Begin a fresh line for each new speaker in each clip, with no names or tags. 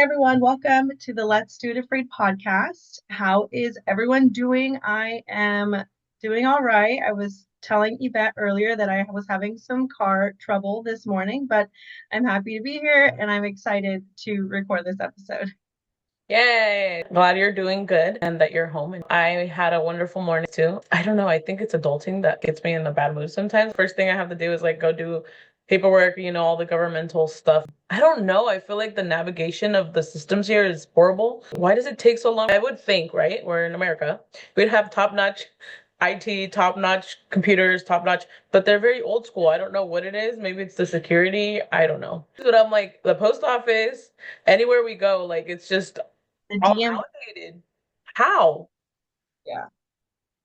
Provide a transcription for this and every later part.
everyone. Welcome to the Let's Do It Afraid podcast. How is everyone doing? I am doing all right. I was telling Yvette earlier that I was having some car trouble this morning, but I'm happy to be here and I'm excited to record this episode.
Yay! Glad you're doing good and that you're home. And I had a wonderful morning too. I don't know. I think it's adulting that gets me in a bad mood sometimes. First thing I have to do is like go do paperwork, all the governmental stuff. I don't know. I feel like the navigation of the systems here is horrible. Why does it take so long? I would think, right? We're in America. We'd have top-notch IT, top-notch computers, top-notch, but they're very old school. I don't know what it is. Maybe it's the security. I don't know. But I'm like, the post office, anywhere we go, like it's just
The
all
DM,
outdated. How?
yeah,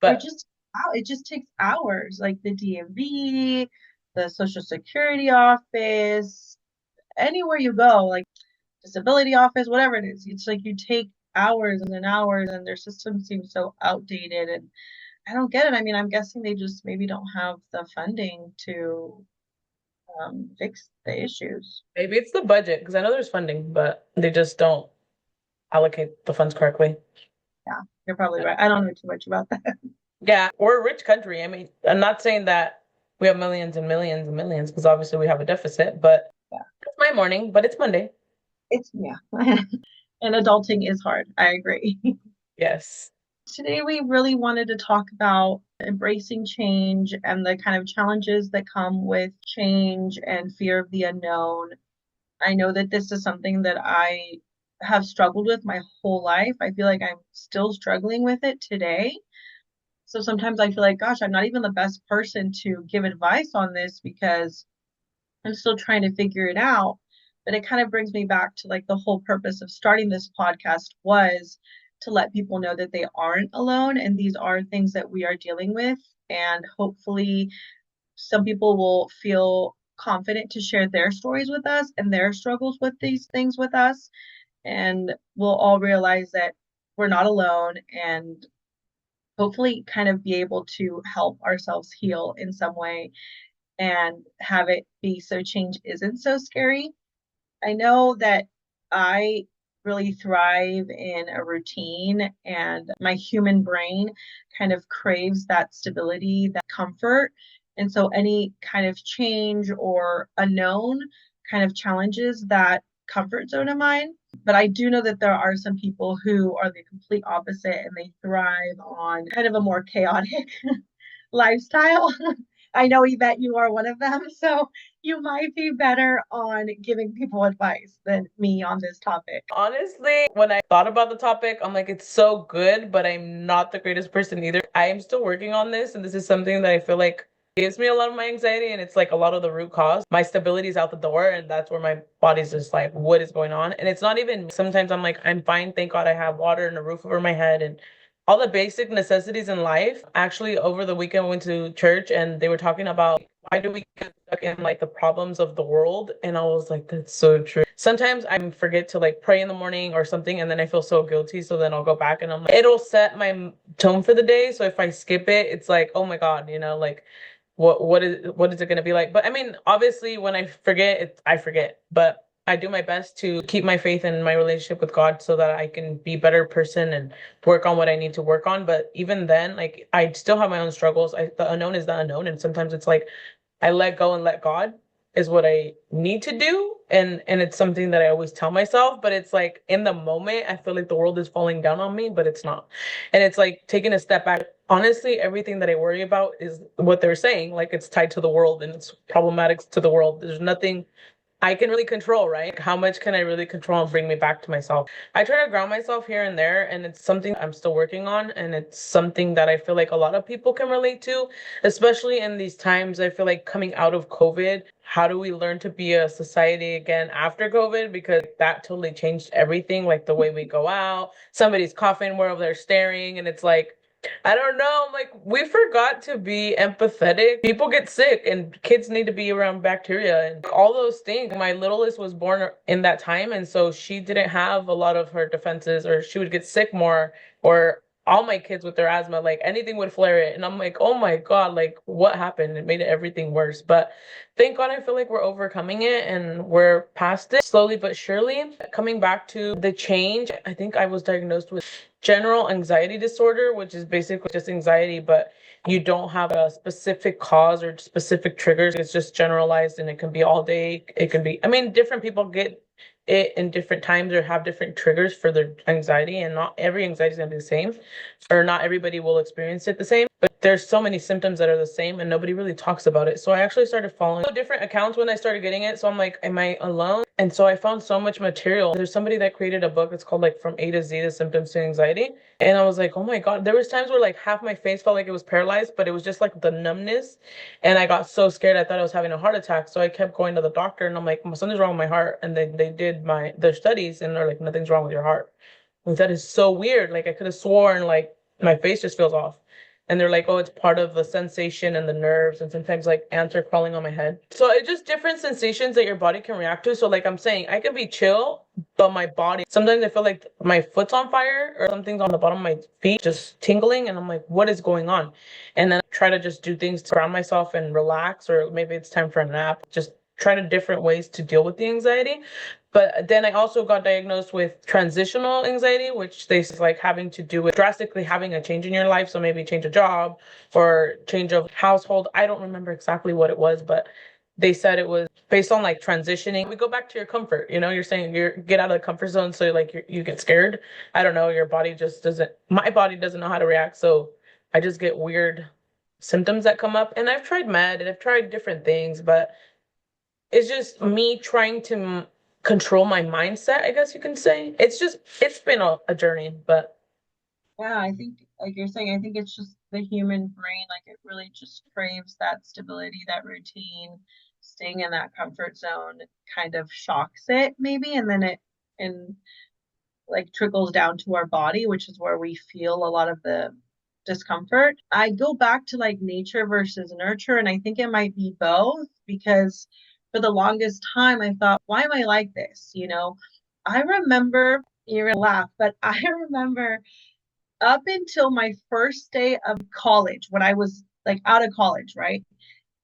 they're
But
just out. It just takes hours. Like the DMV, the Social Security office, anywhere you go, like disability office, whatever it is. It's like you take hours and hours and their system seems so outdated and I don't get it. I mean, I'm guessing they just maybe don't have the funding to fix the issues.
maybe it's the budget because I know there's funding, but they just don't allocate the funds correctly.
Yeah, you're probably right. I don't know too much about that.
Yeah, we're a rich country. I mean, I'm not saying that we have millions and millions and millions because obviously we have a deficit, but
Yeah,
it's my morning, but it's Monday.
yeah. And adulting is hard. I agree.
Yes.
Today, we really wanted to talk about embracing change and the kind of challenges that come with change and fear of the unknown. I know that this is something that I have struggled with my whole life. I feel like I'm still struggling with it today. So sometimes I feel like, gosh, I'm not even the best person to give advice on this because I'm still trying to figure it out. But it kind of brings me back to like the whole purpose of starting this podcast was to let people know that they aren't alone and these are things that we are dealing with. And hopefully, some people will feel confident to share their stories with us and their struggles with these things with us. And we'll all realize that we're not alone and hopefully kind of be able to help ourselves heal in some way and have it be so change isn't so scary. I know that I really thrive in a routine, and my human brain kind of craves that stability, that comfort. And so, any kind of change or unknown kind of challenges that comfort zone of mine. But I do know that there are some people who are the complete opposite and they thrive on kind of a more chaotic lifestyle. I know that you are one of them, so you might be better on giving people advice than me on this topic.
Honestly, when I thought about the topic, I'm like, it's so good, but I'm not the greatest person either. I am still working on this, and this is something that I feel like gives me a lot of my anxiety, and it's like a lot of the root cause. My stability is out the door, and that's where my body's just like, what is going on? And it's not even, sometimes I'm like, I'm fine. Thank God I have water and a roof over my head and all the basic necessities in life. Actually, over the weekend, I went to church and they were talking about why do we get stuck in like the problems of the world? And I was like, that's so true. Sometimes I forget to like pray in the morning or something, and then I feel so guilty. So then I'll go back and I'm like, it'll set my tone for the day. So if I skip it, it's like, oh my God, like what is it gonna be like? But I mean, obviously, when I forget, I forget. But I do my best to keep my faith in my relationship with God so that I can be a better person and work on what I need to work on. But even then, like I still have my own struggles. The unknown is the unknown, and sometimes it's like I let go and let God is what I need to do. And it's something that I always tell myself, but it's like in the moment I feel like the world is falling down on me, but it's not. And it's like taking a step back. Honestly, everything that I worry about is what they're saying, like it's tied to the world and it's problematic to the world. There's nothing I can really control, right? How much can I really control and bring me back to myself? I try to ground myself here and there, and it's something I'm still working on. And it's something that I feel like a lot of people can relate to, especially in these times. I feel like coming out of COVID, how do we learn to be a society again after COVID? Because that totally changed everything, like the way we go out. Somebody's coughing, we're over there staring, and it's like, I don't know. Like, we forgot to be empathetic. People get sick, and kids need to be around bacteria and all those things. My littlest was born in that time, and so she didn't have a lot of her defenses, or she would get sick more, or all my kids with their asthma, like anything would flare it. And I'm like, oh my God, like what happened? It made everything worse. But thank God I feel like we're overcoming it and we're past it slowly but surely. Coming back to the change, I think I was diagnosed with general anxiety disorder, which is basically just anxiety, but you don't have a specific cause or specific triggers. It's just generalized and it can be all day. It can be, I mean, different people get it in different times or have different triggers for their anxiety, and not every anxiety is going to be the same, or not everybody will experience it the same, but there's so many symptoms that are the same and nobody really talks about it. So I actually started following different accounts when I started getting it. So I'm like, am I alone? And so I found so much material. There's somebody that created a book. It's called like From A to Z, the Symptoms to Anxiety. And I was like, oh my God, there was times where like half my face felt like it was paralyzed, but it was just like the numbness. And I got so scared, I thought I was having a heart attack. So I kept going to the doctor and I'm like, something's wrong with my heart. And they did their studies and they're like, nothing's wrong with your heart. Like, that is so weird. Like I could have sworn like my face just feels off. And they're like, oh, it's part of the sensation and the nerves, and sometimes like ants are crawling on my head. So it's just different sensations that your body can react to. So like I'm saying, I can be chill, but my body, sometimes I feel like my foot's on fire or something's on the bottom of my feet just tingling, and I'm like, what is going on? And then I try to just do things to ground myself and relax, or maybe it's time for a nap. Just try to different ways to deal with the anxiety. But then I also got diagnosed with transitional anxiety, which they say like having to do with drastically having a change in your life. So maybe change a job or change of household. I don't remember exactly what it was, but they said it was based on like transitioning. We go back to your comfort. You know, you're saying you get out of the comfort zone, so like you get scared. I don't know. Your body just doesn't. My body doesn't know how to react, so I just get weird symptoms that come up. And I've tried med and I've tried different things, but it's just me trying to control my mindset, I guess you can say. It's been a journey, but
Yeah, I think, like you're saying, I think it's just the human brain, like it really just craves that stability, that routine, staying in that comfort zone kind of shocks it maybe, and then it and like trickles down to our body, which is where we feel a lot of the discomfort. I go back to like nature versus nurture, and I think it might be both because for the longest time I thought, why am I like this? I remember, you're gonna laugh, but I remember up until my first day of college, when I was like out of college, right?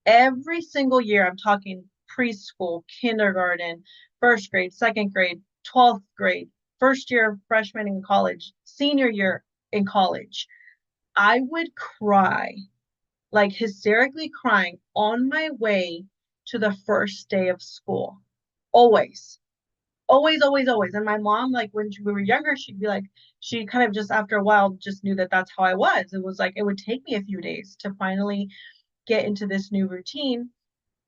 Every single year, I'm talking preschool, kindergarten, first grade, second grade, 12th grade, first year freshman in college, senior year in college, I would cry, like hysterically crying on my way to the first day of school. Always, always, always, always. And my mom, like when we were younger, she'd be like, she kind of just after a while just knew that that's how I was. It was like, it would take me a few days to finally get into this new routine.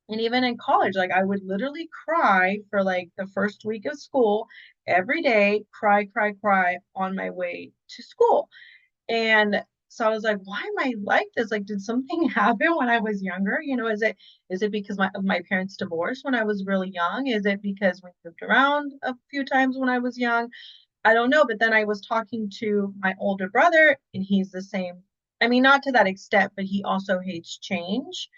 And even in college, like I would literally cry for like the first week of school every day, cry, cry, cry on my way to school. And so I was like, why am I like this? Like, did something happen when I was younger? Is it because of my parents divorced when I was really young? Is it because we moved around a few times when I was young? I don't know. But then I was talking to my older brother, and he's the same. I mean, not to that extent, but he also hates change.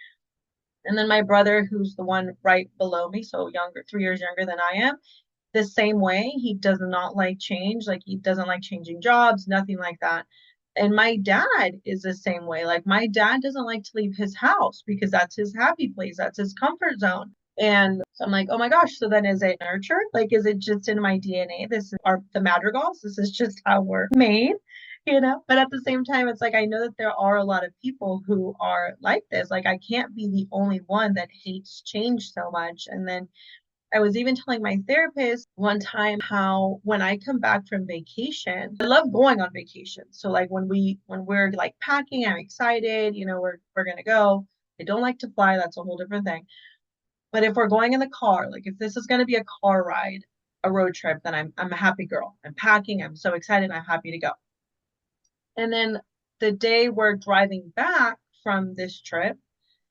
And then my brother, who's the one right below me, so younger, 3 years younger than I am, the same way. He does not like change. Like he doesn't like changing jobs, nothing like that. And my dad is the same way. Like my dad doesn't like to leave his house because that's his happy place, that's his comfort zone. And so I'm like, oh my gosh, so then is it nurture? Like, is it just in my DNA? This is our the madrigals. This is just how we're made. But at the same time, it's like I know that there are a lot of people who are like this. Like I can't be the only one that hates change so much. And then I was even telling my therapist one time how when I come back from vacation, I love going on vacation. So like when we're like packing, I'm excited, we're gonna go. I don't like to fly, that's a whole different thing. But if we're going in the car, like if this is gonna be a car ride, a road trip, then I'm a happy girl. I'm packing, I'm so excited, I'm happy to go. And then the day we're driving back from this trip,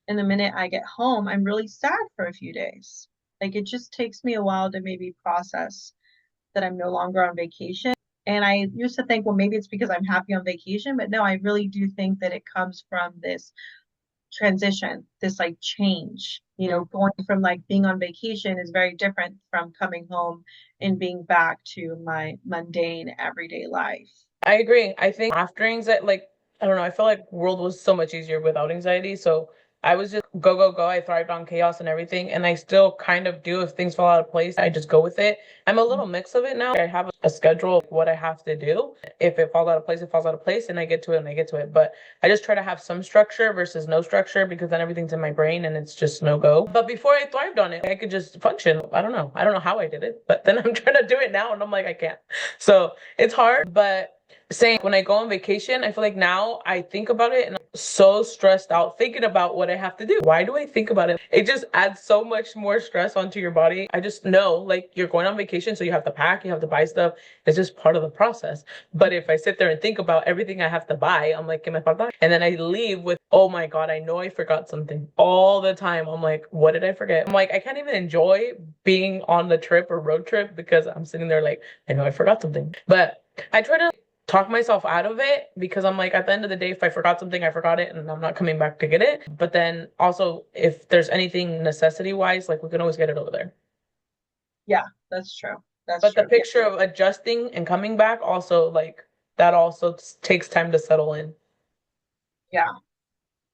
and the minute I get home, I'm really sad for a few days. Like it just takes me a while to maybe process that I'm no longer on vacation. And I used to think, well, maybe it's because I'm happy on vacation, but no, I really do think that it comes from this transition, this like change. Going from like being on vacation is very different from coming home and being back to my mundane everyday life.
I agree. I think after anxiety, like, I don't know, I feel like world was so much easier without anxiety. So I was just go, go, go. I thrived on chaos and everything. And I still kind of do if things fall out of place. I just go with it. I'm a little mix of it now. I have a schedule of what I have to do. If it falls out of place, it falls out of place and I get to it and I get to it. But I just try to have some structure versus no structure because then everything's in my brain and it's just no go. But before I thrived on it, I could just function. I don't know. I don't know how I did it, but then I'm trying to do it now and I'm like, I can't. So it's hard, but saying when I go on vacation, I feel like now I think about it and I'm so stressed out thinking about what I have to do. Why do I think about it? It just adds so much more stress onto your body. I just know like you're going on vacation, so you have to pack, you have to buy stuff. It's just part of the process. But if I sit there and think about everything I have to buy, I'm like, ¿qué me falta? And then I leave with, oh my God, I know I forgot something all the time. I'm like, what did I forget? I'm like, I can't even enjoy being on the trip or road trip because I'm sitting there like, I know I forgot something. But I try to talk myself out of it because I'm like, at the end of the day, if I forgot something, I forgot it and I'm not coming back to get it. But then also, if there's anything necessity wise, like we can always get it over there.
Yeah, that's true. That's
But the
true.
picture of adjusting and coming back also, like, that also takes time to settle in.
Yeah.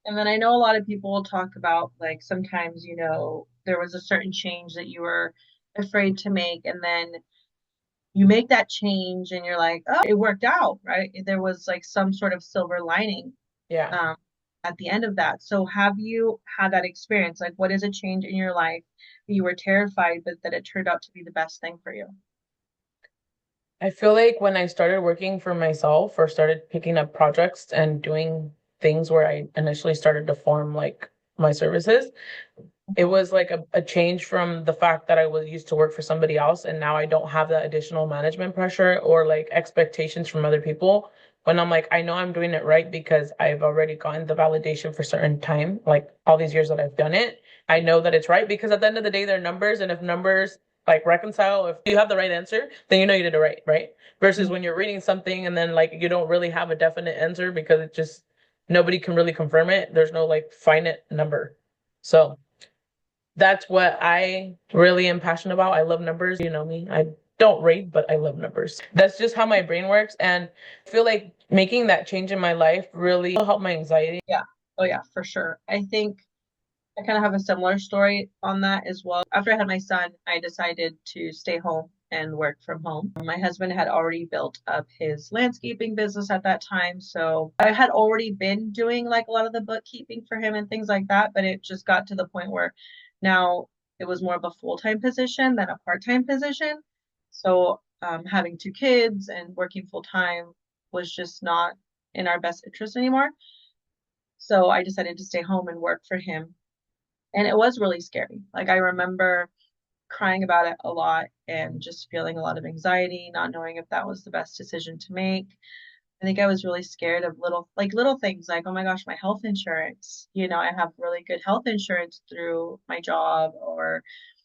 And then I know a lot of people will talk about like sometimes, there was a certain change that you were afraid to make, and then you make that change and you're like, oh, it worked out, right? There was like some sort of silver lining
Yeah.
um, at the end of that. So have you had that experience? Like, what is a change in your life that you were terrified, but that it turned out to be the best thing for you?
I feel like when I started working for myself or started picking up projects and doing things where I initially started to form like my services, it
Mhm.
was like a change from the fact that I was used to work for somebody else and now I don't have that additional management pressure or like expectations from other people. When I'm like, I know I'm doing it right because I've already gotten the validation for certain time, like all these years that I've done it. I know that it's right because at the end of the day, they're numbers. And if numbers like reconcile, if you have the right answer, then you know you did it right, right? Versus when you're reading something and then like you don't really have a definite answer because it just nobody can really confirm it. There's no like finite number. So that's what I really am passionate about. I love numbers. You know me. I don't read, but I love numbers. That's just how my brain works. And I feel like making that change in my life really helped my anxiety.
Yeah. Oh, yeah, for sure. I think I kind of have a similar story on that as well. After I had my son, I decided to stay home and work from home. My husband had already built up his landscaping business at that time. So I had already been doing like a lot of the bookkeeping for him and things like that. But it just got to the point where now it was more of a full-time position than a part-time position. So having two kids and working full-time was just not in our best interest anymore. So I decided to stay home and work for him, and it was really scary. Like I remember crying about it a lot and just feeling a lot of anxiety, not knowing if that was the best decision to make. I think I was really scared of little things like, oh my gosh, my health insurance. I have really good health insurance through my job, or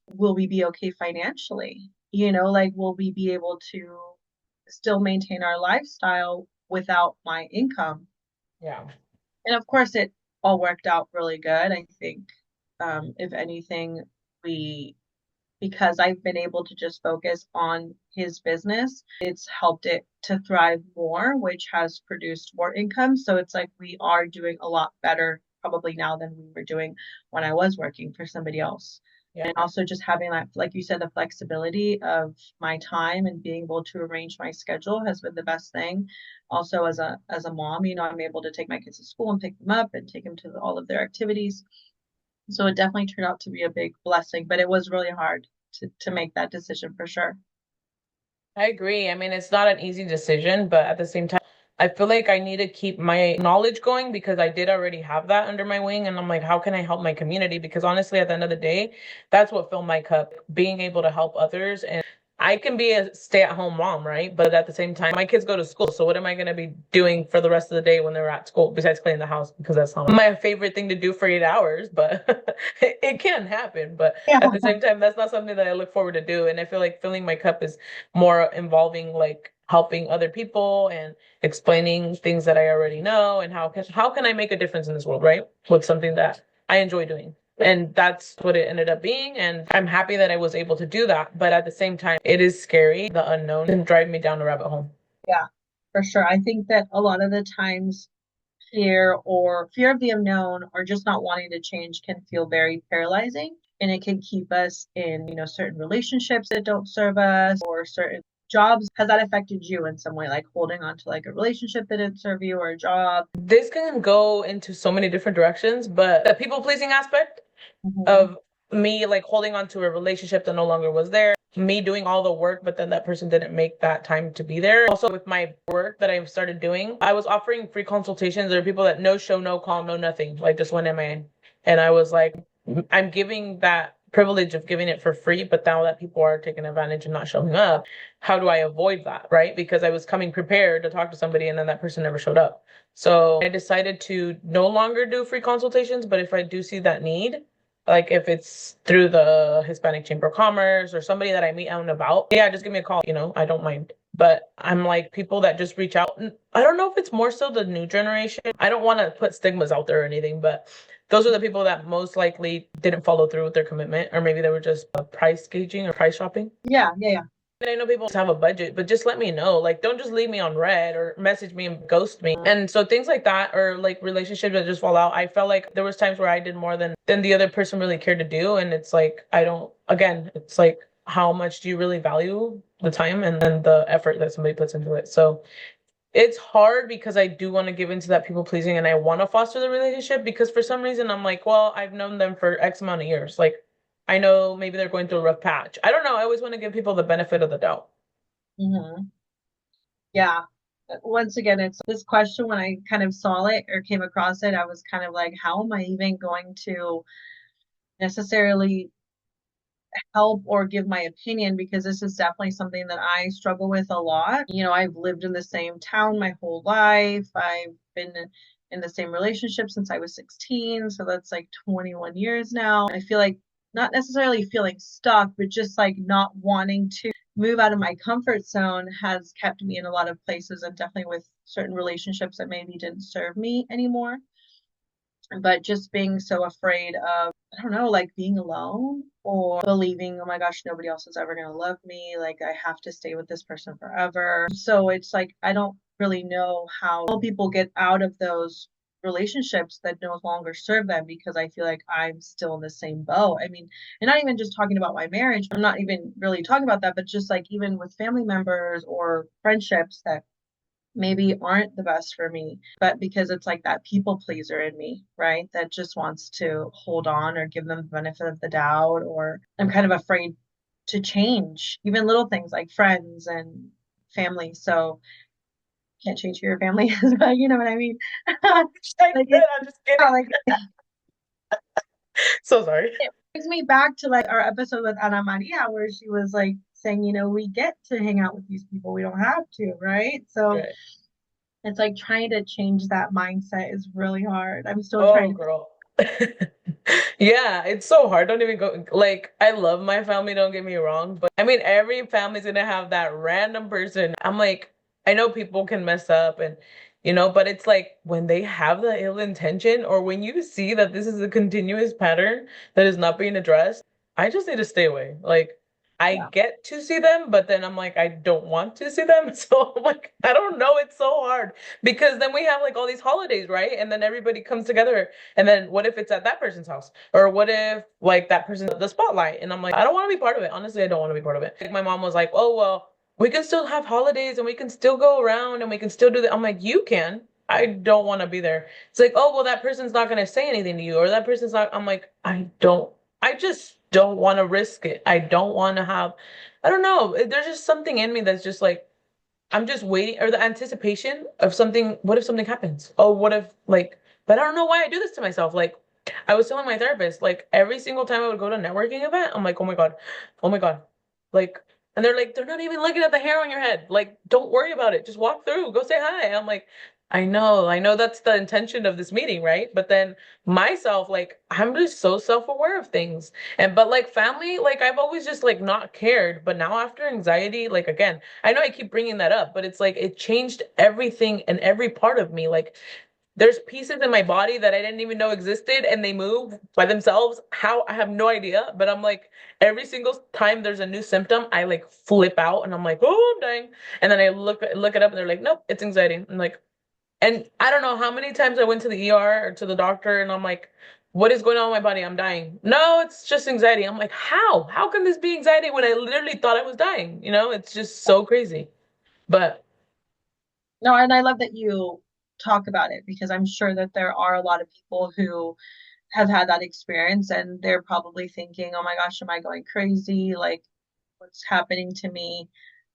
will we be okay financially? Like will we be able to still maintain our lifestyle without my income?
Yeah.
And of course, it all worked out really good. I think, if anything, we, because I've been able to just focus on his business, it's helped it to thrive more, which has produced more income. So it's like we are doing a lot better probably now than we were doing when I was working for somebody else.
Yeah.
And also just having that, like you said, the flexibility of my time and being able to arrange my schedule has been the best thing. Also, as a mom, I'm able to take my kids to school and pick them up and take them to all of their activities. So it definitely turned out to be a big blessing, but it was really hard to make that decision for sure.
I agree. I mean, it's not an easy decision, but at the same time, I feel like I need to keep my knowledge going because I did already have that under my wing. And I'm like, how can I help my community? Because honestly, at the end of the day, that's what filled my cup, being able to help others. And I can be a stay-at-home mom, right? But at the same time, my kids go to school. So what am I going to be doing for the rest of the day when they're at school besides cleaning the house? Because that's not my favorite thing to do for 8 hours, but it can happen. But
Yeah.
at the same time, that's not something that I look forward to do. And I feel like filling my cup is more involving like helping other people and explaining things that I already know and how can I make a difference in this world, right? With something that I enjoy doing. And that's what it ended up being. And I'm happy that I was able to do that. But at the same time, it is scary. The unknown can drive me down a rabbit hole.
Yeah. For sure. I think that a lot of the times fear of the unknown or just not wanting to change can feel very paralyzing, and it can keep us in, certain relationships that don't serve us or certain jobs. Has that affected you in some way, like holding on to like a relationship that didn't serve you or a job?
This can go into so many different directions, but the people pleasing aspect
Hmm.
of me like holding on to a relationship that no longer was there, me doing all the work, but then that person didn't make that time to be there. Also, with my work that I've started doing, I was offering free consultations. There are people that no show, no call, no nothing, like just went MIA. And I was like, I'm giving that privilege of giving it for free, but now that people are taking advantage and not showing up, how do I avoid that? Right? Because I was coming prepared to talk to somebody and then that person never showed up. So I decided to no longer do free consultations, but if I do see that need, like if it's through the Hispanic Chamber of Commerce or somebody that I meet out and about, yeah, just give me a call. I don't mind. But I'm like people that just reach out. I don't know if it's more so the new generation. I don't want to put stigmas out there or anything, but those are the people that most likely didn't follow through with their commitment, or maybe they were just price gauging or price shopping.
Yeah, yeah, yeah.
I know people have a budget, but just let me know. Like, don't just leave me on red or message me and ghost me. And so things like that, or like relationships that just fall out. I felt like there was times where I did more than the other person really cared to do, and it's like I don't. Again, it's like how much do you really value the time and then the effort that somebody puts into it? So it's hard because I do want to give into that people pleasing and I want to foster the relationship because for some reason I'm like, well, I've known them for X amount of years. Like I know maybe they're going through a rough patch. I don't know. I always want to give people the benefit of the doubt.
Hmm. Yeah. Once again, it's this question when I kind of saw it or came across it, I was kind of like, how am I even going to necessarily help or give my opinion, because this is definitely something that I struggle with a lot. I've lived in the same town my whole life. I've been in the same relationship since I was 16, so that's like 21 years now. I feel like not necessarily feeling stuck, but just like not wanting to move out of my comfort zone has kept me in a lot of places, and definitely with certain relationships that maybe didn't serve me anymore. But just being so afraid of, I don't know, like being alone or believing, oh my gosh, nobody else is ever going to love me. Like I have to stay with this person forever. So it's like, I don't really know how people get out of those relationships that no longer serve them, because I feel like I'm still in the same boat. I mean, and not even just talking about my marriage, I'm not even really talking about that, but just like even with family members or friendships that maybe aren't the best for me, but because it's like that people pleaser in me, right? That just wants to hold on or give them the benefit of the doubt, or I'm kind of afraid to change even little things like friends and family. So can't change for your family, but you know what I mean?
I
Like
did.
it,
I'm just kidding.
yeah, like
So sorry.
it brings me back to like our episode with Ana Maria, where she was like saying, we get to hang out with these people, we don't have to, right? So
Right.
it's like trying to change that mindset is really hard. I'm still
Oh,
trying to.
girl. Yeah, it's so hard. Don't even go. Like, I love my family, don't get me wrong, but I mean, every family's gonna have that random person. I'm like, I know people can mess up but it's like when they have the ill intention or when you see that this is a continuous pattern that is not being addressed, I just need to stay away. Like, I
Yeah.
get to see them, but then I'm like, I don't want to see them. So I'm like, I don't know. It's so hard because then we have like all these holidays, right? And then everybody comes together. And then what if it's at that person's house? Or what if like that person's the spotlight? And I'm like, I don't want to be part of it. Honestly, I don't want to be part of it. Like my mom was like, oh, well, we can still have holidays and we can still go around and we can still do that. I'm like, you can. I don't want to be there. It's like, oh, well, that person's not going to say anything to you, or that person's not. I'm like, I just don't want to risk it. I don't want to have, I don't know. There's just something in me that's just like, I'm just waiting, or the anticipation of something. What if something happens? Oh, what if like, but I don't know why I do this to myself. Like, I was telling my therapist, like every single time I would go to a networking event, I'm like, oh my God. Like, and they're like, they're not even looking at the hair on your head. Like, don't worry about it. Just walk through, go say hi. I'm like, I know that's the intention of this meeting, right? But then myself, like, I'm just so self-aware of things. And but like family, like I've always just like not cared. But now after anxiety, like again, I know I keep bringing that up, but it's like it changed everything and every part of me. Like there's pieces in my body that I didn't even know existed and they move by themselves. How? I have no idea. But I'm like, every single time there's a new symptom, I like flip out and I'm like, oh, I'm dying. And then I look it up and they're like, nope, it's anxiety. I'm like, and I don't know how many times I went to the ER or to the doctor and I'm like, what is going on in my body? I'm dying. No, it's just anxiety. I'm like, how? How can this be anxiety when I literally thought I was dying? It's just so crazy. But
No, and I love that you talk about it because I'm sure that there are a lot of people who have had that experience and they're probably thinking, oh my gosh, am I going crazy? Like, what's happening to me?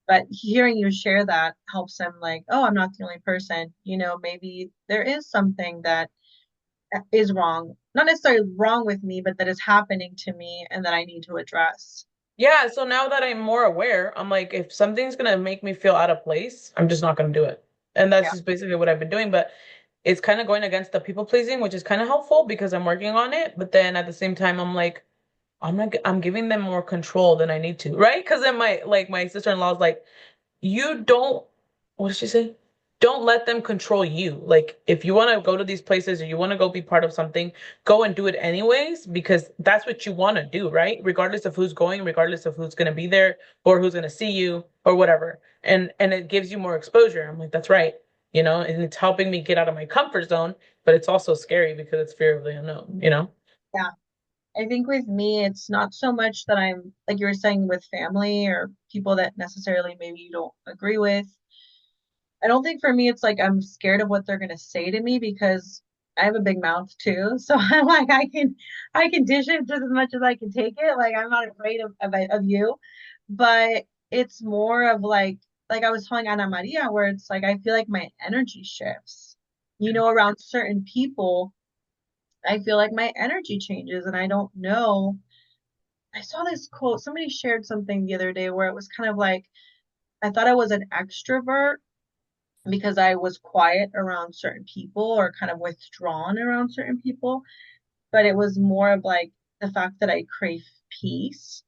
But hearing you share that helps them, like, oh, I'm not the only person. Maybe there is something that is wrong, not necessarily wrong with me, but that is happening to me and that I need to address.
yeah, so now that I'm more aware, I'm like, if something's gonna make me feel out of place, I'm just not gonna do it. And that's
Yeah.
just basically what I've been doing. But it's kind of going against the people pleasing, which is kind of helpful because I'm working on it. But then at the same time, I'm like, I'm giving them more control than I need to, right? Because then my sister-in-law's like, you don't, what did she say? Don't let them control you. Like, if you want to go to these places or you want to go be part of something, go and do it anyways, because that's what you want to do, right? Regardless of who's going, regardless of who's going to be there or who's going to see you or whatever. And it gives you more exposure. I'm like, that's right. And it's helping me get out of my comfort zone, but it's also scary because it's fear of the unknown.
Yeah. I think with me, it's not so much that I'm, like you were saying, with family or people that necessarily maybe you don't agree with. I don't think for me it's like I'm scared of what they're gonna say to me because I have a big mouth too. So I'm like I can dish it just as much as I can take it. Like I'm not afraid of you. But it's more of like I was telling Ana Maria where it's like I feel like my energy shifts. Around certain people, I feel like my energy changes and I don't know. I saw this quote, somebody shared something the other day where it was kind of like I thought I was an extrovert because I was quiet around certain people or kind of withdrawn around certain people. But it was more of like the fact that I crave peace.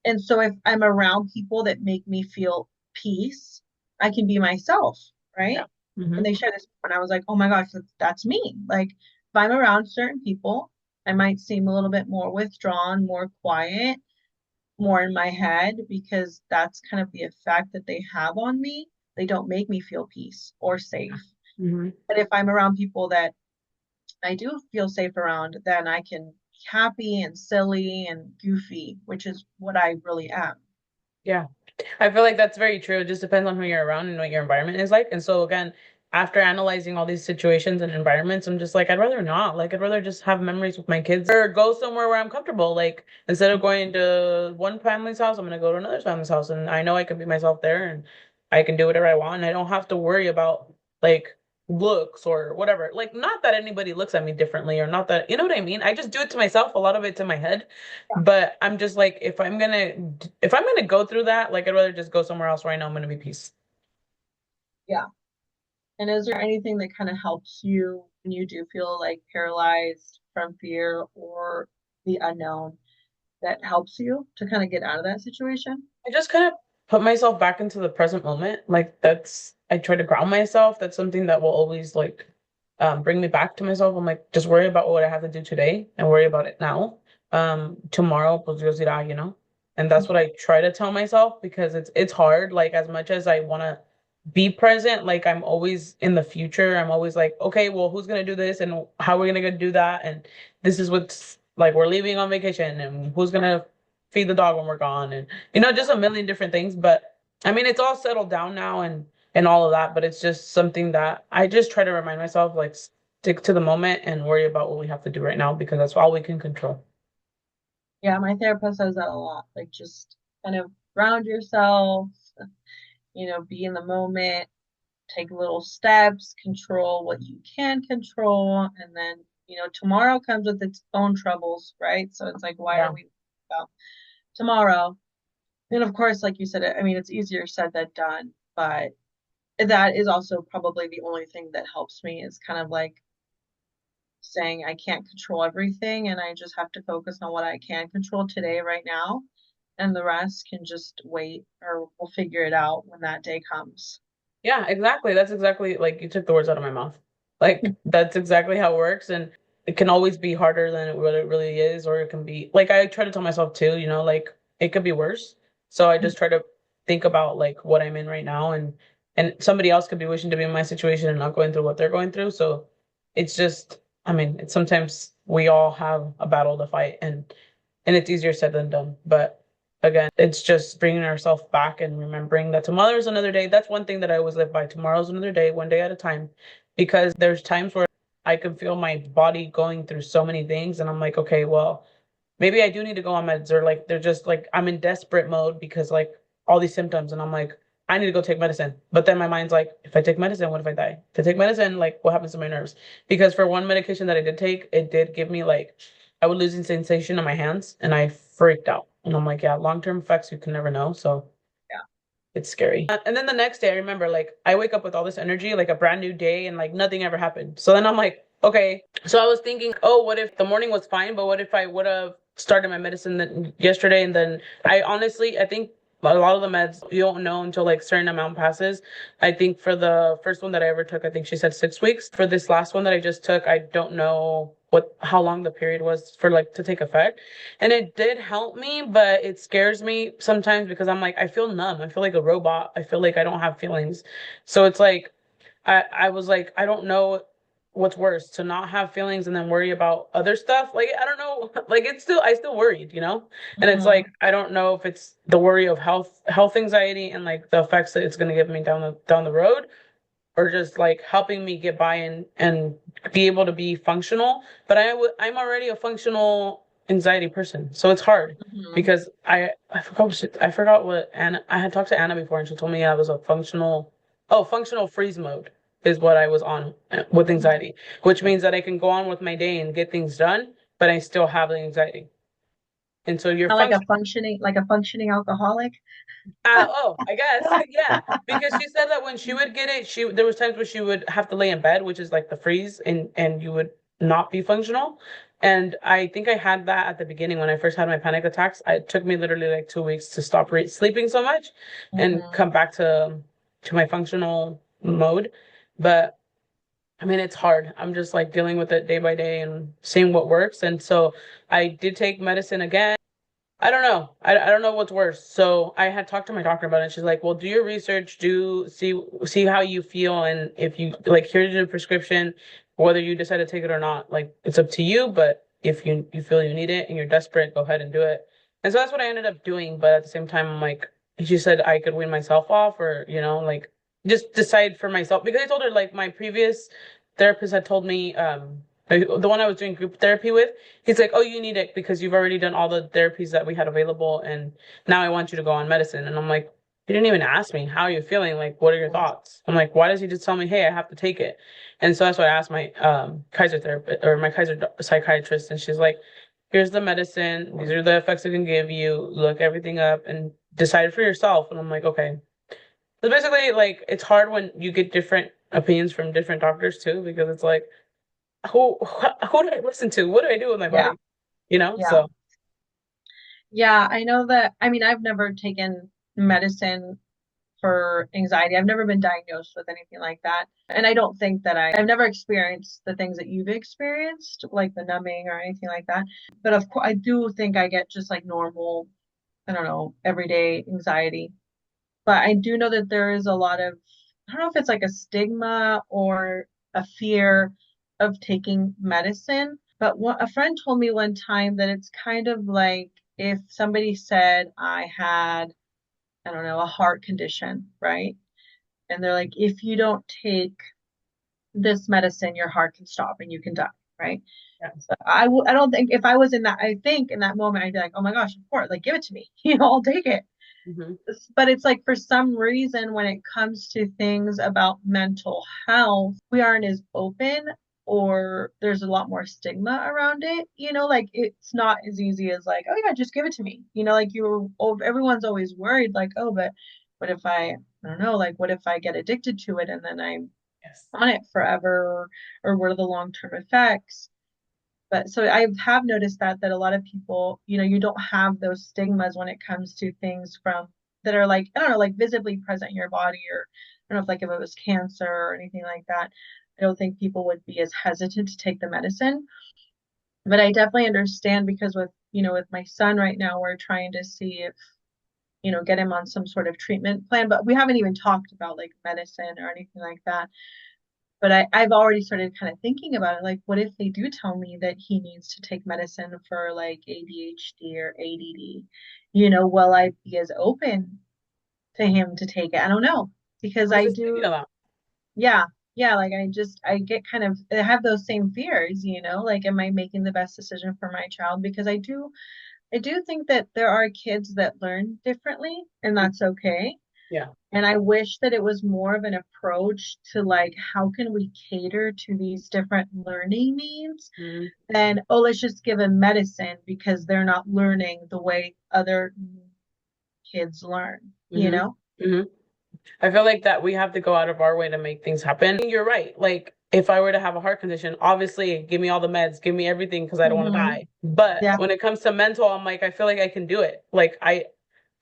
And so if I'm around people that make me feel peace, I can be myself, right?
Yeah. Hmm.
And they shared this, and I was like, oh my gosh, that's me. Like if I'm around certain people, I might seem a little bit more withdrawn, more quiet, more in my head because that's kind of the effect that they have on me. They don't make me feel peace or safe.
Hmm.
But if I'm around people that I do feel safe around, then I can be happy and silly and goofy, which is what I really am.
Yeah. I feel like that's very true. It just depends on who you're around and what your environment is like. And so again, after analyzing all these situations and environments, I'm just like, I'd rather not. Like, I'd rather just have memories with my kids or go somewhere where I'm comfortable. Like, instead of going to one family's house, I'm gonna go to another family's house, and I know I can be myself there, and I can do whatever I want. And I don't have to worry about like looks or whatever. Like, not that anybody looks at me differently, or not that, you know what I mean? I just do it to myself. A lot of it's in my head. But I'm just like, if I'm gonna go through that, like I'd rather just go somewhere else where I know I'm gonna be peace.
Yeah. And is there anything that kind of helps you when you do feel like paralyzed from fear or the unknown that helps you to kind of get out of that situation?
I just kind of put myself back into the present moment. Like I try to ground myself. That's something that will always like bring me back to myself. I'm like, just worry about what I have to do today and worry about it now. Tomorrow, pues Dios dirá. And that's what I try to tell myself because it's hard. Like as much as I want to be present, like I'm always in the future. I'm always like, okay, well, who's gonna do this and how are we gonna do that? And this is what's like we're leaving on vacation and who's gonna feed the dog when we're gone and just a million different things. But I mean, it's all settled down now and all of that. But it's just something that I just try to remind myself, like stick to the moment and worry about what we have to do right now because that's all we can control.
Yeah, my therapist says that a lot. Like just kind of ground yourself, be in the moment, take little steps, control what you can control, and then, tomorrow comes with its own troubles, right? So it's like, why are
Yeah.
we about tomorrow? And of course, like you said, I mean, it's easier said than done, but that is also probably the only thing that helps me is kind of like saying I can't control everything and I just have to focus on what I can control today, right now, and the rest can just wait or we'll figure it out when that day comes.
Yeah, exactly. That's exactly like you took the words out of my mouth. Like that's exactly how it works. And it can always be harder than what it really is, or it can be like I try to tell myself too, like it could be worse. So I just try to think about like what I'm in right now, and somebody else could be wishing to be in my situation and not going through what they're going through. So it's just, I mean, it's sometimes we all have a battle to fight, and it's easier said than done. But again, it's just bringing ourselves back and remembering that tomorrow's another day. That's one thing that I always live by. Tomorrow's another day, one day at a time. Because there's times where I can feel my body going through so many things, and I'm like, okay, well, maybe I do need to go on meds, or like they're just like I'm in desperate mode because like all these symptoms, and I'm like, I need to go take medicine. But then my mind's like, if I take medicine, what if I die? If I take medicine, like what happens to my nerves? Because for one medication that I did take, it did give me like I was losing sensation in my hands and I freaked out. And I'm like, yeah, long-term effects you can never know. So
Yeah.
it's scary. And then the next day, I remember like I wake up with all this energy, like a brand new day, and like nothing ever happened. So then I'm like, okay. So I was thinking, oh, what if the morning was fine, but what if I would have started my medicine yesterday? And then I think a lot of the meds you don't know until like certain amount passes. I think for the first one that I ever took, I think she said 6 weeks. For this last one that I just took, I don't know how long the period was for like to take effect. And it did help me, but it scares me sometimes because I'm like, I feel numb. I feel like a robot. I feel like I don't have feelings. So it's like, I was like, I don't know what's worse to not have feelings and then worry about other stuff. Like, I don't know. Like, I still worried. And it's like,
Hmm.
I don't know if it's the worry of health anxiety and like the effects that it's going to give me down the road, or just like helping me get by and be able to be functional. But I'm already a functional anxiety person, so it's hard
Hmm.
because I forgot what Anna I had talked to Anna before, and she told me I was a functional freeze mode is what I was on with anxiety, which means that I can go on with my day and get things done, but I still have the anxiety. And so you're
Not
functional.
like a functioning alcoholic.
I guess. Yeah. Because she said that when she would get it, there was times where she would have to lay in bed, which is like the freeze, and you would not be functional. And I think I had that at the beginning when I first had my panic attacks. It took me literally like 2 weeks to stop sleeping so much and
Hmm.
come back to my functional mode. But I mean, it's hard. I'm just like dealing with it day by day and seeing what works. And so I did take medicine again. I don't know. I don't know what's worse. So I had talked to my doctor about it. She's like, "Well, do your research, see how you feel, and if you like, here's your prescription. Whether you decide to take it or not, like it's up to you. But if you feel you need it and you're desperate, go ahead and do it." And so that's what I ended up doing. But at the same time, I'm like, she said I could wean myself off, or like just decide for myself because I told her like my previous therapist had told me, like, the one I was doing group therapy with. He's like, "Oh, you need it because you've already done all the therapies that we had available, and now I want you to go on medicine." And I'm like, "You didn't even ask me how are you feeling. Like, what are your thoughts?" I'm like, "Why does he just tell me, hey, I have to take it?" And so that's what I asked my Kaiser therapist or my Kaiser psychiatrist, and she's like, "Here's the medicine. These are the effects it can give you. Look everything up and decide for yourself." And I'm like, "Okay." So basically, like, it's hard when you get different opinions from different doctors too, because it's like, who do I listen to? What do I do with my
Yeah.
body? You know?
Yeah.
So.
Yeah. I know that. I mean, I've never taken medicine for anxiety. I've never been diagnosed with anything like that. And I don't think that I've never experienced the things that you've experienced, like the numbing or anything like that. But of course, I do think I get just like normal, I don't know, everyday anxiety. But I do know that there is a lot of, I don't know if it's like a stigma or a fear of taking medicine. But a friend told me one time that it's kind of like if somebody said I had, I don't know, a heart condition, right? And they're like, if you don't take this medicine, your heart can stop and you can die, right?
Yeah.
So I don't think if I was in that, I think in that moment, I'd be like, oh my gosh, of course, like give it to me, I'll take it.
Hmm.
But it's like for some reason, when it comes to things about mental health, we aren't as open or there's a lot more stigma around it. Like it's not as easy as like, oh yeah, just give it to me. Like everyone's always worried, like, oh, but what if I don't know, like what if I get addicted to it and then I'm
Yes.
on it forever, or what are the long-term effects? But so I have noticed that a lot of people, you don't have those stigmas when it comes to things from that are like, I don't know, like visibly present in your body, or I don't know if like if it was cancer or anything like that. I don't think people would be as hesitant to take the medicine. But I definitely understand because with, with my son right now, we're trying to see if, get him on some sort of treatment plan, but we haven't even talked about like medicine or anything like that. But I've already started kind of thinking about it. Like, what if they do tell me that he needs to take medicine for like ADHD or ADD? Will I be as open to him to take it? I don't know because
I was
I
just thinking
do,
of that.
yeah, yeah. Like I get kind of, I have those same fears, like, am I making the best decision for my child? Because I do think that there are kids that learn differently, and that's okay.
Yeah.
And I wish that it was more of an approach to like, how can we cater to these different learning needs
Mm-hmm.
than, oh, let's just give them medicine because they're not learning the way other kids learn, you know?
Mm-hmm. I feel like that we have to go out of our way to make things happen. You're right. Like if I were to have a heart condition, obviously give me all the meds, give me everything because I don't want to
Hmm.
die. But
Yeah.
when it comes to mental, I'm like, I feel like I can do it. Like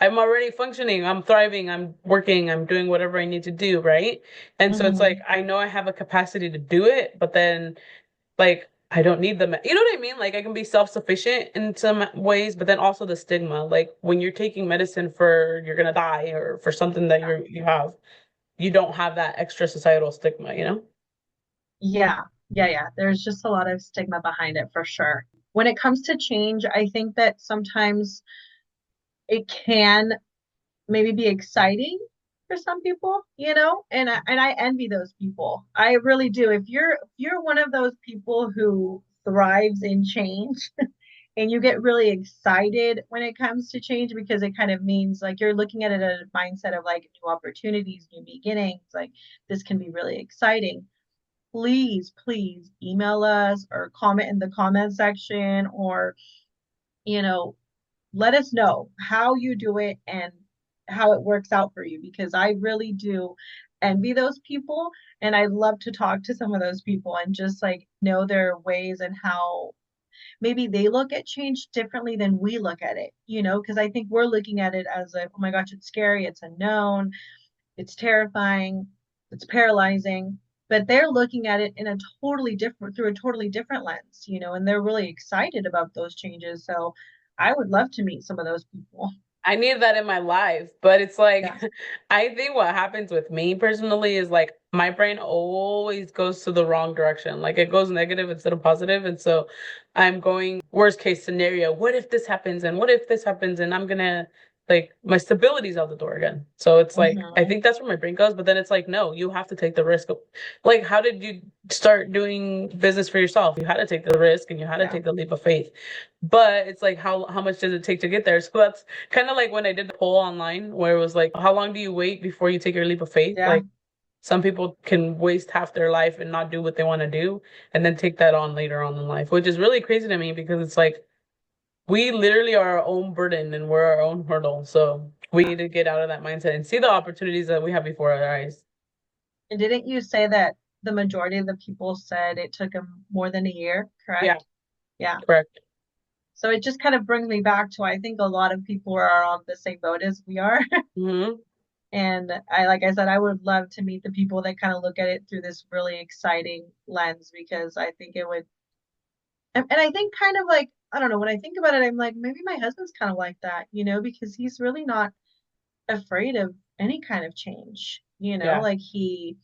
I'm already functioning, I'm thriving, I'm working, I'm doing whatever I need to do, right? And so it's like
Hmm.
I know I have a capacity to do it, but then like I don't need them. You know what I mean? Like I can be self-sufficient in some ways, but then also the stigma. Like when you're taking medicine for you're gonna die or for something that you have, you don't have that extra societal stigma, you know?
Yeah. Yeah. Yeah. There's just a lot of stigma behind it for sure. When it comes to change, I think that sometimes it can maybe be exciting for some people, and I envy those people. I really do. If you're one of those people who thrives in change and you get really excited when it comes to change because it kind of means like you're looking at it at a mindset of like new opportunities, new beginnings, like this can be really exciting. Please, please email us or comment in the comment section or, you know, let us know how you do it and how it works out for you because I really do envy those people and I'd love to talk to some of those people and just like know their ways and how maybe they look at change differently than we look at it, because I think we're looking at it as a, oh my gosh, it's scary, it's unknown, it's terrifying, it's paralyzing. But they're looking at it in a totally different, through a totally different lens, and they're really excited about those changes. So I would love to meet some of those people.
I need that in my life, but it's like
Yeah.
I think what happens with me personally is like my brain always goes to the wrong direction. Like it goes negative instead of positive. And so I'm going worst case scenario. What if this happens? And what if this happens? And I'm gonna like my stability's out the door again. So it's like I
Hmm.
think that's where my brain goes, but then it's like, no, you have to take the risk. Like, how did you start doing business for yourself? You had to take the risk and you had to
Yeah.
take the leap of faith. But it's like how much does it take to get there? So that's kind of like when I did the poll online where it was like, how long do you wait before you take your leap of faith?
Yeah.
Like some people can waste half their life and not do what they want to do and then take that on later on in life, which is really crazy to me because it's like we literally are our own burden and we're our own hurdle. So we
Yeah.
need to get out of that mindset and see the opportunities that we have before our eyes.
And didn't you say that the majority of the people said it took them more than a year,
Yeah,
correct? Yeah.
correct.
So it just kind of brings me back to I think a lot of people are on the same boat as we are.
Hmm.
And like I said, I would love to meet the people that kind of look at it through this really exciting lens because I think it would, and I think kind of like, I don't know, when I think about it, I'm like, maybe my husband's kind of like that, because he's really not afraid of any kind of change,
Yeah.
like he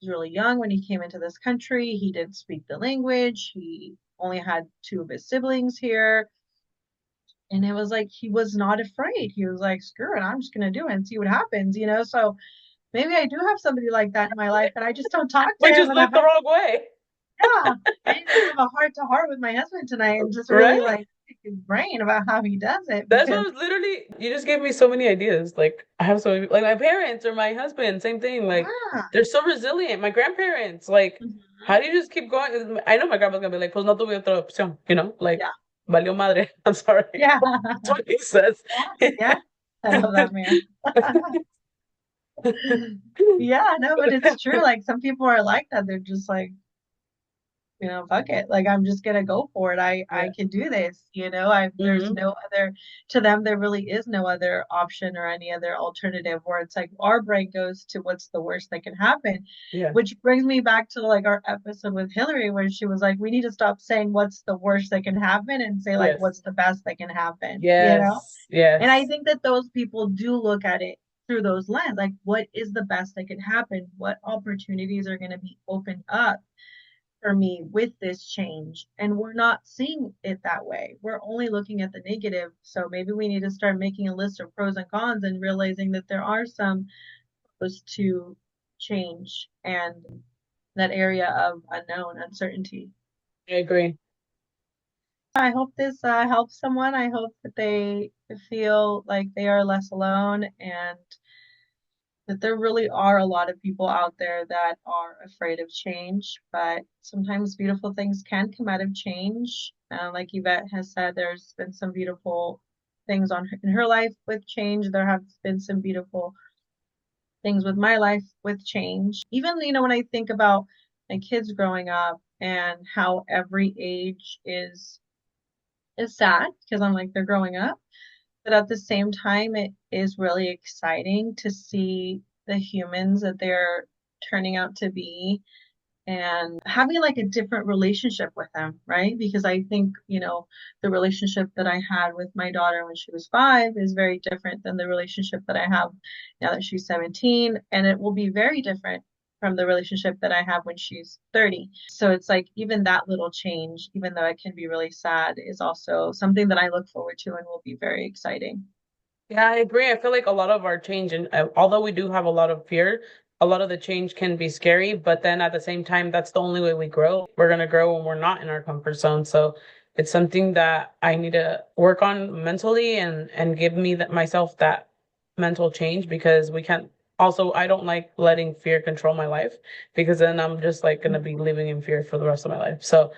was really young when he came into this country. He didn't speak the language. He only had two of his siblings here. And it was like he was not afraid. He was like, screw it, I'm just gonna do it and see what happens, So maybe I do have somebody like that in my life, and I just don't talk to
We
him
just
enough.
look the wrong way.
Yeah, I need to have a heart to heart with my husband tonight and just really
Right?
like pick his brain about how he does it
That's
because
what I was literally, you just gave me so many ideas. Like, I have so many, like my parents or my husband, same thing. Like,
yeah.
they're so resilient. My grandparents, like,
Hmm.
how do you just keep going? I know my grandma's gonna be like, pues no tuve otra opción, like,
Yeah.
valió madre. I'm sorry.
Yeah.
That's what he says.
Yeah. Yeah. I love that man. Yeah, no, but it's true. Like some people are like that. They're just like, fuck it. Like I'm just gonna go for it. I
Yeah.
can do this, I there's
Hmm.
no other to them there really is no other option or any other alternative where it's like our brain goes to what's the worst that can happen.
Yeah.
Which brings me back to like our episode with Hillary where she was like, we need to stop saying what's the worst that can happen and say like
Yes.
what's the best that can happen.
Yes.
And I
Yes.
think that those people do look at it through those lens, like what is the best that can happen? What opportunities are going to be opened up for me with this change? And we're not seeing it that way. We're only looking at the negative. So maybe we need to start making a list of pros and cons and realizing that there are some pros to change and that area of unknown uncertainty.
I agree.
I hope this helps someone. I hope that they feel like they are less alone and that there really are a lot of people out there that are afraid of change, but sometimes beautiful things can come out of change. Like Yvette has said, there's been some beautiful things in her life with change. There have been some beautiful things with my life with change. Even, when I think about my kids growing up and how every age is sad because I'm like they're growing up, but at the same time, it is really exciting to see the humans that they're turning out to be and having like a different relationship with them, right? Because I think, the relationship that I had with my daughter when she was 5 is very different than the relationship that I have now that she's 17. And it will be very different from the relationship that I have when she's 30. So it's like even that little change, even though it can be really sad, is also something that I look forward to and will be very exciting.
Yeah, I agree. I feel like a lot of our change, and although we do have a lot of fear, a lot of the change can be scary. But then at the same time, that's the only way we grow. We're gonna grow when we're not in our comfort zone. So it's something that I need to work on mentally and give me that myself that mental change because we can't. Also, I don't like letting fear control my life because then I'm just like gonna be living in fear for the rest of my life. So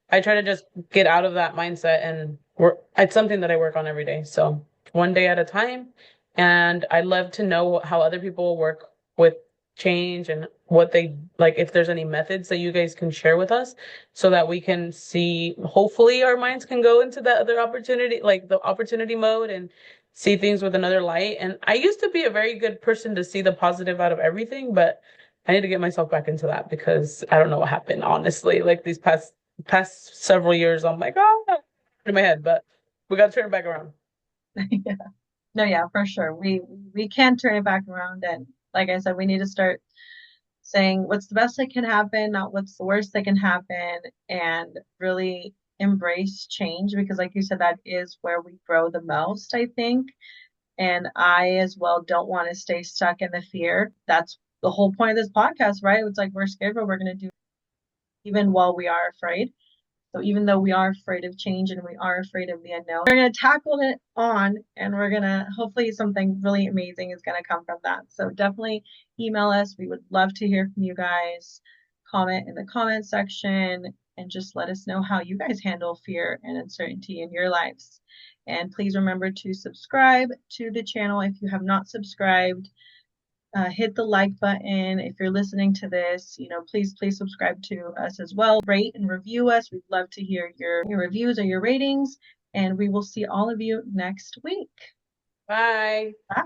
I try to just get out of that mindset and work. It's something that I work on every day. So one day at a time. And I'd love to know how other people work with change and what they like, if there's any methods that you guys can share with us so that we can see, hopefully our minds can go into that other opportunity, like the opportunity mode and see things with another light. And I used to be a very good person to see the positive out of everything, but I need to get myself back into that because I don't know what happened, honestly. Like these past several years, I'm like, in my head, but we got to turn it back around.
Yeah. No, yeah, for sure. We can turn it back around and like I said, we need to start saying what's the best that can happen, not what's the worst that can happen, and really embrace change because like you said, that is where we grow the most, I think. And I as well don't want to stay stuck in the fear. That's the whole point of this podcast, right? It's like we're scared, but we're gonna do even while we are afraid. So even though we are afraid of change and we are afraid of the unknown, we're going to tackle it on and we're going to hopefully something really amazing is going to come from that. So definitely email us. We would love to hear from you guys. Comment in the comment section and just let us know how you guys handle fear and uncertainty in your lives. And please remember to subscribe to the channel if you have not subscribed. Hit the like button. If you're listening to this, please subscribe to us as well. Rate and review us. We'd love to hear your reviews or your ratings. And we will see all of you next week.
Bye.
Bye.